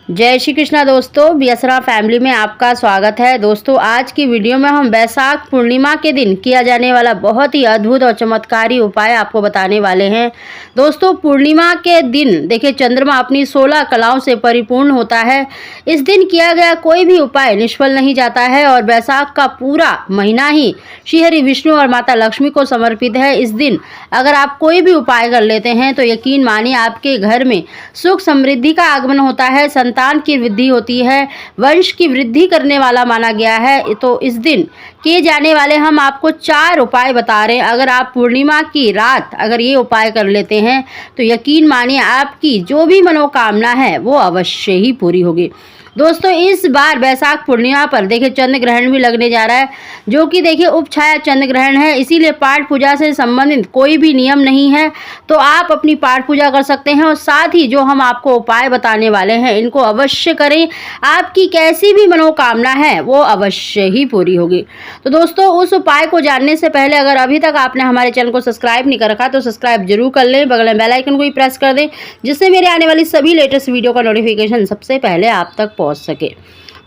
जय श्री कृष्णा दोस्तों, बीएसरा फैमिली में आपका स्वागत है। दोस्तों आज की वीडियो में हम वैशाख पूर्णिमा के दिन किया जाने वाला बहुत ही अद्भुत और चमत्कारी उपाय आपको बताने वाले हैं। दोस्तों पूर्णिमा के दिन देखिए चंद्रमा अपनी 16 कलाओं से परिपूर्ण होता है। इस दिन किया गया कोई भी उपाय निष्फल नहीं जाता है और वैशाख का पूरा महीना ही श्री हरि विष्णु और माता लक्ष्मी को समर्पित है। इस दिन अगर आप कोई भी उपाय कर लेते हैं तो यकीन मानिए आपके घर में सुख समृद्धि का आगमन होता है, संतान की वृद्धि होती है, वंश की वृद्धि करने वाला माना गया है। तो इस दिन किए जाने वाले हम आपको 4 उपाय बता रहे हैं। अगर आप पूर्णिमा की रात अगर ये उपाय कर लेते हैं तो यकीन मानिए आपकी जो भी मनोकामना है वो अवश्य ही पूरी होगी। दोस्तों इस बार वैशाख पूर्णिमा पर देखिए चंद्र ग्रहण भी लगने जा रहा है, जो कि देखिए उपछाया चंद्र ग्रहण है। इसीलिए पाठ पूजा से संबंधित कोई भी नियम नहीं है, तो आप अपनी पाठ पूजा कर सकते हैं और साथ ही जो हम आपको उपाय बताने वाले हैं इनको अवश्य करें। आपकी कैसी भी मनोकामना है वो अवश्य ही पूरी होगी। तो दोस्तों उस उपाय को जानने से पहले अगर अभी तक आपने हमारे चैनल को सब्सक्राइब नहीं कर रखा तो सब्सक्राइब जरूर कर लें, बगल में बेल आइकन को भी प्रेस कर दें, जिससे मेरे आने वाली सभी लेटेस्ट वीडियो का नोटिफिकेशन सबसे पहले आप तक पहुंच सके।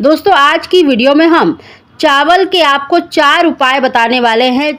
दोस्तों आज की वीडियो में हम चावल के आपको 4 उपाय बताने वाले हैं।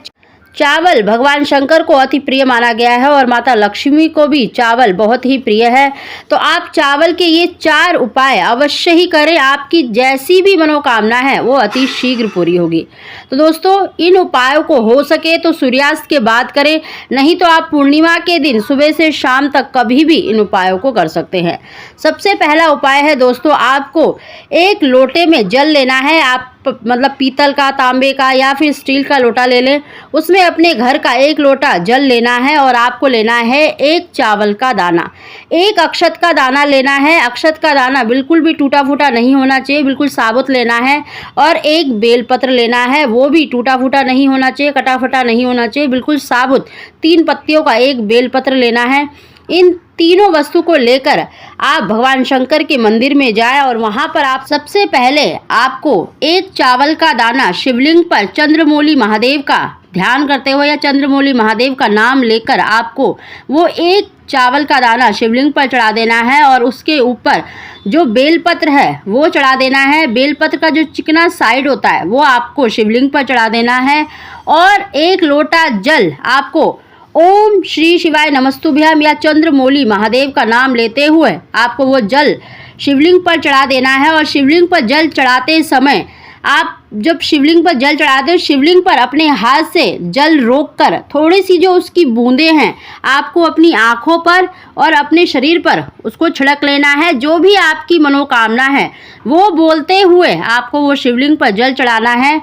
चावल भगवान शंकर को अति प्रिय माना गया है और माता लक्ष्मी को भी चावल बहुत ही प्रिय है। तो आप चावल के ये 4 उपाय अवश्य ही करें, आपकी जैसी भी मनोकामना है वो अति शीघ्र पूरी होगी। तो दोस्तों इन उपायों को हो सके तो सूर्यास्त के बाद करें, नहीं तो आप पूर्णिमा के दिन सुबह से शाम तक कभी भी इन उपायों को कर सकते हैं। सबसे पहला उपाय है दोस्तों, आपको एक लोटे में जल लेना है। आप मतलब पीतल का, तांबे का या फिर स्टील का लोटा ले लें। उसमें अपने घर का 1 लोटा जल लेना है और आपको लेना है 1 चावल का दाना, 1 अक्षत का दाना लेना है। अक्षत का दाना बिल्कुल भी टूटा फूटा नहीं होना चाहिए, बिल्कुल साबुत लेना है। और 1 बेलपत्र लेना है, वो भी टूटा फूटा नहीं होना चाहिए, कटा फटा नहीं होना चाहिए, बिल्कुल साबुत 3 पत्तियों का 1 बेलपत्र लेना है। इन तीनों वस्तु को लेकर आप भगवान शंकर के मंदिर में जाएं और वहां पर आप सबसे पहले आपको 1 चावल का दाना शिवलिंग पर चंद्रमौली महादेव का ध्यान करते हुए या चंद्रमौली महादेव का नाम लेकर आपको वो 1 चावल का दाना शिवलिंग पर चढ़ा देना है और उसके ऊपर जो बेलपत्र है वो चढ़ा देना है। बेलपत्र का जो चिकना साइड होता है वो आपको शिवलिंग पर चढ़ा देना है और 1 लोटा जल आपको ओम श्री शिवाय नमस्तुभ्यम या चंद्रमौली महादेव का नाम लेते हुए आपको वो जल शिवलिंग पर चढ़ा देना है। और शिवलिंग पर जल चढ़ाते समय आप जब शिवलिंग पर जल चढ़ाते हो, शिवलिंग पर अपने हाथ से जल रोककर थोड़ी सी जो उसकी बूंदें हैं आपको अपनी आँखों पर और अपने शरीर पर उसको छिड़क लेना है। जो भी आपकी मनोकामना है वो बोलते हुए आपको वो शिवलिंग पर जल चढ़ाना है।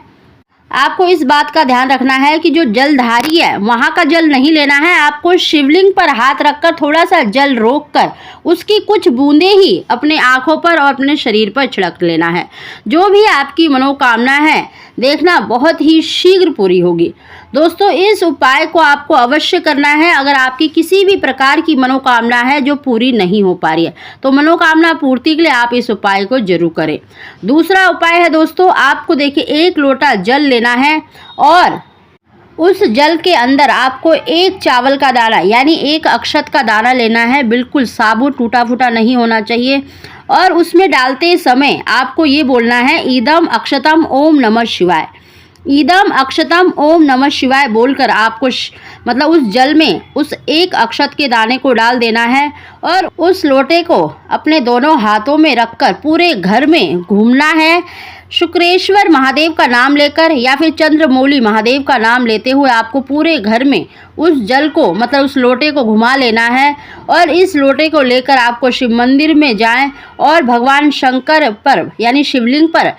आपको इस बात का ध्यान रखना है कि जो जलधारी है वहाँ का जल नहीं लेना है। आपको शिवलिंग पर हाथ रखकर थोड़ा सा जल रोककर उसकी कुछ बूंदें ही अपने आँखों पर और अपने शरीर पर छिड़क लेना है। जो भी आपकी मनोकामना है देखना बहुत ही शीघ्र पूरी होगी। दोस्तों इस उपाय को आपको अवश्य करना है। अगर आपकी किसी भी प्रकार की मनोकामना है जो पूरी नहीं हो पा रही है तो मनोकामना पूर्ति के लिए आप इस उपाय को जरूर करें। दूसरा उपाय है दोस्तों, आपको देखिए 1 लोटा जल लेना है और उस जल के अंदर आपको 1 चावल का दाना यानी 1 अक्षत का दाना लेना है। बिल्कुल साबुत टूटा फूटा नहीं होना चाहिए और उसमें डालते समय आपको ये बोलना है ईदम अक्षतम ओम नमः शिवाय। ईदम अक्षतम ओम नमः शिवाय बोलकर आपको मतलब उस जल में उस 1 अक्षत के दाने को डाल देना है और उस लोटे को अपने दोनों हाथों में रखकर पूरे घर में घूमना है। शुक्रेश्वर महादेव का नाम लेकर या फिर चंद्रमौली महादेव का नाम लेते हुए आपको पूरे घर में उस जल को मतलब उस लोटे को घुमा लेना है। और इस लोटे को लेकर आपको शिव मंदिर में जाएं और भगवान शंकर पर यानी शिवलिंग पर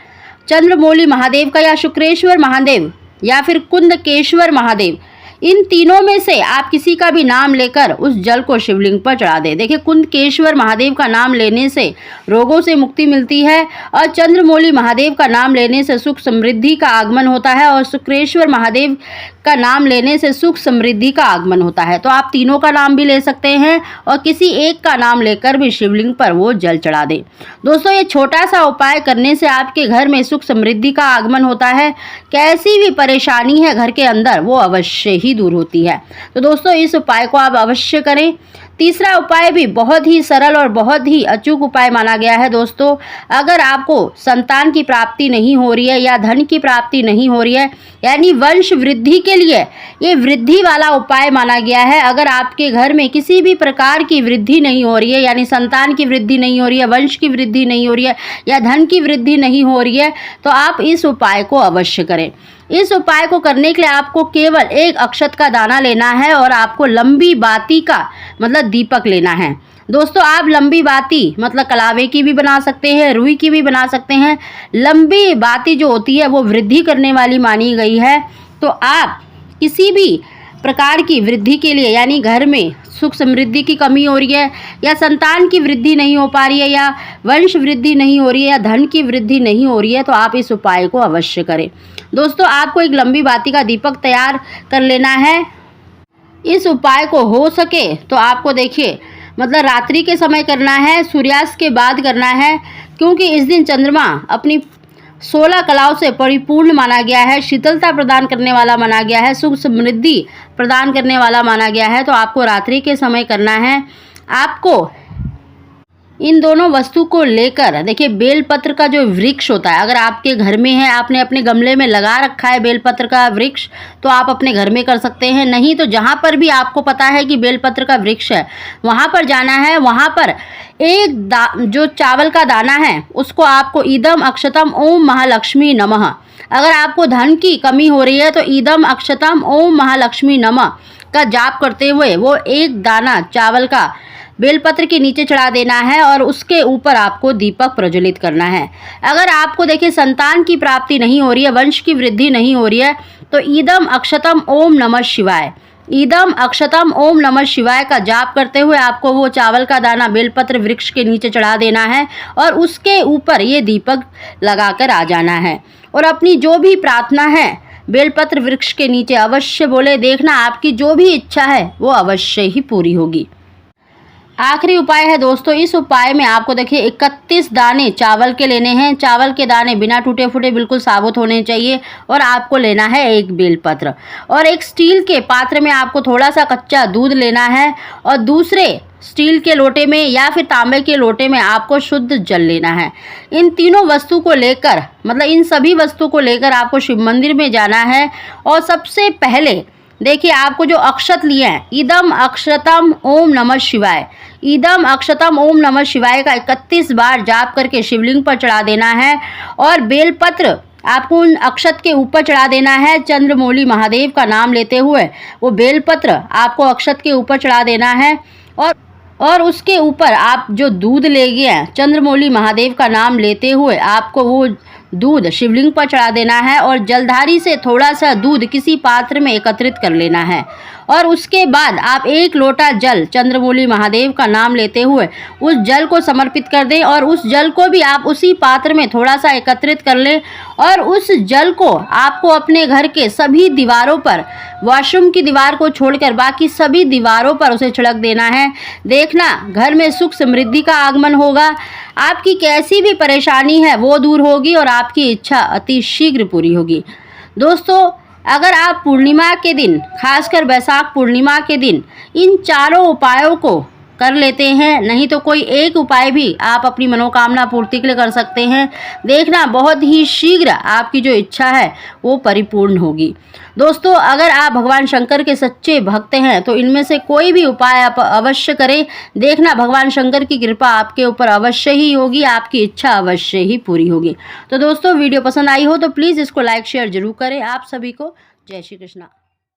चंद्रमौली महादेव का या शुक्रेश्वर महादेव या फिर कुंदकेश्वर महादेव, इन तीनों में से आप किसी का भी नाम लेकर उस जल को शिवलिंग पर चढ़ा दें। देखिए कुंदकेश्वर महादेव का नाम लेने से रोगों से मुक्ति मिलती है और चंद्रमौली महादेव का नाम लेने से सुख समृद्धि का आगमन होता है और शुक्रेश्वर महादेव का नाम लेने से सुख समृद्धि का आगमन होता है। तो आप तीनों का नाम भी ले सकते हैं और किसी एक का नाम लेकर भी शिवलिंग पर वो जल चढ़ा दें। दोस्तों ये छोटा सा उपाय करने से आपके घर में सुख समृद्धि का आगमन होता है। कैसी भी परेशानी है घर के अंदर वो अवश्य ही दूर होती है। तो दोस्तों इस उपाय को आप अवश्य करें। तीसरा उपाय भी बहुत ही सरल और बहुत ही अचूक उपाय माना गया है दोस्तों। अगर आपको संतान की प्राप्ति नहीं हो रही है या धन की प्राप्ति नहीं हो रही है, यानी वंश वृद्धि के लिए ये वृद्धि वाला उपाय माना गया है। अगर आपके घर में किसी भी प्रकार की वृद्धि नहीं हो रही है, यानी संतान की वृद्धि नहीं हो रही है, वंश की वृद्धि नहीं हो रही है या धन की वृद्धि नहीं हो रही है, तो आप इस उपाय को अवश्य करें। इस उपाय को करने के लिए आपको केवल एक अक्षत का दाना लेना है और आपको लंबी बाती का मतलब दीपक लेना है। दोस्तों, आप लंबी बाती मतलब कलावे की भी बना सकते हैं, रुई की भी बना सकते हैं। लंबी बाती जो होती है वो वृद्धि करने वाली मानी गई है। तो आप किसी भी प्रकार की वृद्धि के लिए, यानी घर में सुख समृद्धि की कमी हो रही है या संतान की वृद्धि नहीं हो पा रही है या वंश वृद्धि नहीं हो रही है या धन की वृद्धि नहीं हो रही है, तो आप इस उपाय को अवश्य करें। दोस्तों, आपको एक लंबी बाती का दीपक तैयार कर लेना है। इस उपाय को हो सके तो आपको देखिए मतलब रात्रि के समय करना है, सूर्यास्त के बाद करना है, क्योंकि इस दिन चंद्रमा अपनी 16 कलाओं से परिपूर्ण माना गया है, शीतलता प्रदान करने वाला माना गया है, सुख समृद्धि प्रदान करने वाला माना गया है। तो आपको रात्रि के समय करना है। आपको इन दोनों वस्तु को लेकर देखिए, बेलपत्र का जो वृक्ष होता है, अगर आपके घर में है, आपने अपने गमले में लगा रखा है बेलपत्र का वृक्ष, तो आप अपने घर में कर सकते हैं। नहीं तो जहाँ पर भी आपको पता है कि बेलपत्र का वृक्ष है, वहाँ पर जाना है। वहाँ पर एक जो चावल का दाना है उसको आपको ईदम अक्षतम ओम महालक्ष्मी नमः, अगर आपको धन की कमी हो रही है तो ईदम अक्षतम ओम महालक्ष्मी नमः का जाप करते हुए वो एक दाना चावल का बेलपत्र के नीचे चढ़ा देना है और उसके ऊपर आपको दीपक प्रज्वलित करना है। अगर आपको देखिए संतान की प्राप्ति नहीं हो रही है, वंश की वृद्धि नहीं हो रही है, तो ईदम अक्षतम ओम नमः शिवाय, ईदम अक्षतम ओम नमः शिवाय का जाप करते हुए आपको वो चावल का दाना बेलपत्र वृक्ष के नीचे चढ़ा देना है और उसके ऊपर ये दीपक लगाकर आ जाना है और अपनी जो भी प्रार्थना है बेलपत्र वृक्ष के नीचे अवश्य बोले। देखना आपकी जो भी इच्छा है वो अवश्य ही पूरी होगी। आखिरी उपाय है दोस्तों, इस उपाय में आपको देखिए 31 दाने चावल के लेने हैं। चावल के दाने बिना टूटे फूटे बिल्कुल साबुत होने चाहिए और आपको लेना है एक बेलपत्र और एक स्टील के पात्र में आपको थोड़ा सा कच्चा दूध लेना है और दूसरे स्टील के लोटे में या फिर तांबे के लोटे में आपको शुद्ध जल लेना है। इन तीनों वस्तु को लेकर मतलब इन सभी वस्तु को लेकर आपको शिव मंदिर में जाना है और सबसे पहले देखिए आपको जो अक्षत लिए हैं, ईदम अक्षतम ओम नमः शिवाय, ईदम अक्षतम ओम नमः शिवाय का 31 बार जाप करके शिवलिंग पर चढ़ा देना है और बेलपत्र आपको उन अक्षत के ऊपर चढ़ा देना है। चंद्रमौली महादेव का नाम लेते हुए वो बेलपत्र आपको अक्षत के ऊपर चढ़ा देना है और उसके ऊपर आप जो दूध ले गए हैं, चंद्रमौली महादेव का नाम लेते हुए आपको वो दूध शिवलिंग पर चढ़ा देना है और जलधारी से थोड़ा सा दूध किसी पात्र में एकत्रित कर लेना है और उसके बाद आप एक लोटा जल चंद्रमौली महादेव का नाम लेते हुए उस जल को समर्पित कर दें और उस जल को भी आप उसी पात्र में थोड़ा सा एकत्रित कर लें और उस जल को आपको अपने घर के सभी दीवारों पर, वॉशरूम की दीवार को छोड़कर बाकी सभी दीवारों पर उसे छिड़क देना है। देखना घर में सुख समृद्धि का आगमन होगा, आपकी कैसी भी परेशानी है वो दूर होगी और आपकी इच्छा अति शीघ्र पूरी होगी। दोस्तों, अगर आप पूर्णिमा के दिन, खासकर बैसाख पूर्णिमा के दिन इन चारों उपायों को कर लेते हैं, नहीं तो कोई एक उपाय भी आप अपनी मनोकामना पूर्ति के लिए कर सकते हैं। देखना बहुत ही शीघ्र आपकी जो इच्छा है वो परिपूर्ण होगी। दोस्तों, अगर आप भगवान शंकर के सच्चे भक्त हैं तो इनमें से कोई भी उपाय आप अवश्य करें। देखना भगवान शंकर की कृपा आपके ऊपर अवश्य ही होगी, आपकी इच्छा अवश्य ही पूरी होगी। तो दोस्तों, वीडियो पसंद आई हो तो प्लीज़ इसको लाइक शेयर जरूर करें। आप सभी को जय श्री कृष्णा।